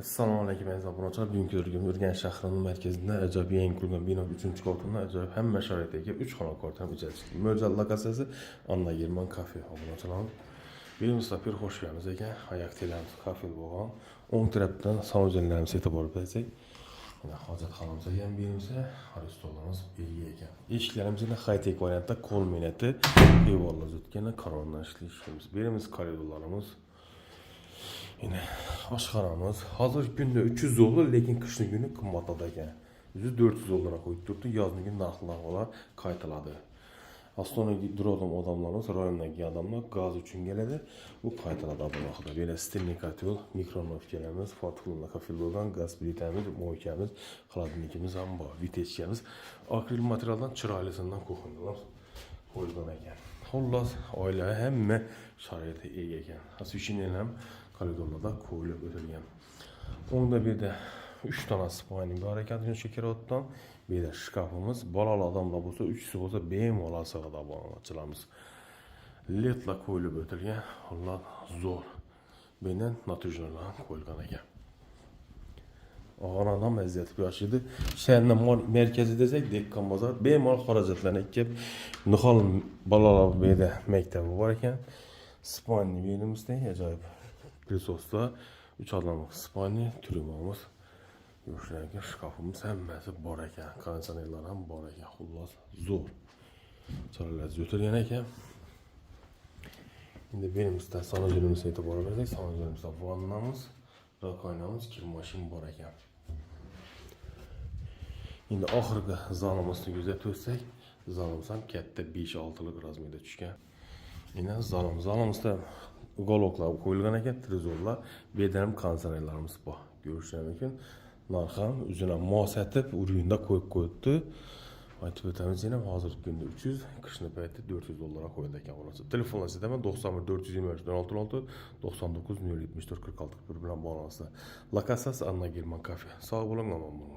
Assalomu alaykum aziz obunachilar. Bugungi ko'rgim Urganch shahrining markazida ajoyib yangi qurilgan bino 3-qavatida ajoyib hamma sharoitdagi 3 xona kvartira ijaraga. Mo'ljal lokatsiyasi Anna German kafe obunachilar. Birimizda bir xo'sh kelibsiz ekan. Ayak telamiz kafe bo'lgan. O'ng tarafdan samojanlarimiz yetib borib kelsak. Mana hojatxonamiz ham birimizda restoranimiz ega ekan. Eshiklarimiz yana high-tech variantda qo'l menati devorlar o'tgan korondan ishlaymiz. Birimiz koridorlarimiz yine oshxonamiz hozirgi kunda 300 dollar, lekin qishni kuni qimmatladi ekan. 400 dollarga qo'yib turibdi. Yozning kuni narxlar qaytiladi. Ostonadagi durodam odamlarimiz, rayondagi odamlar gaz uchun keladi. Bu qaytiladi bu vaqtda. Böyle stilli kotel, mikronovkalarimiz, fortuna kafillardan gaz plitamiz, moykamiz, xolodilnikimiz ham bor. Vitechkamiz akril materialdan chiroylisidan qo'yilgan. Qo'yilgan ekan. Xullas, oila hamma sharoiti ega ekan. Asosiysi ham koridorlarda qo'yilib o'tilgan. Onda bir de 3 tane spayni bor ekan shakaratdan. Bir de şkafımız, balalı adamla bo'lsa, 3'si bo'lsa bemalol sig'adi ochilamiz. Ledla qo'yilib o'tilgan. Allah zo'r. Benden natijlar qo'yilgan ekan. Ağanadan vəziyyəti yaşaydı. Şəhərin mərkəzi desək, Dekkan bazar bemalol xaracatlarına kelib, Nixal balalar belə məktəbi var ekan. Spayni yerimizdə ajoyib. Prisosda 3 adamlıq spayni türümümüz. Görüşlərə şkafımız həmməsi bor ekan. Kondisionerlər ham bor ekan. Xullas zo'r. Çarələr ötürgən ekan. İndi berimizdə sanajörümüz etibar versək, sanajörümüzdə vannamız, rakoynamız, kirmaşin bor ekan. Şimdi axırgi zalımızı gözət ötsək, zalımız ham katta 5-6lıq razmerdə tushgan. Yine zalımızda uголокlar qo'yilgan ekan, trezorlar, bedarim kondisionerlarimiz bor. Görüşlər mümkün. Narxam üzünə mos etib, uruyunda qo'yib qo'yibdi. Aytib o'tamiz, yana hozirgi kunda 300, qishni payti 400 dollarga qo'yildi ekan bo'lsa. Telefonlar sizda 91 425 16 99 074 46 bilan bog'lanasizlar. Lokatsiyasi Anna German kafe. Sog' bo'ling, omon bo'ling.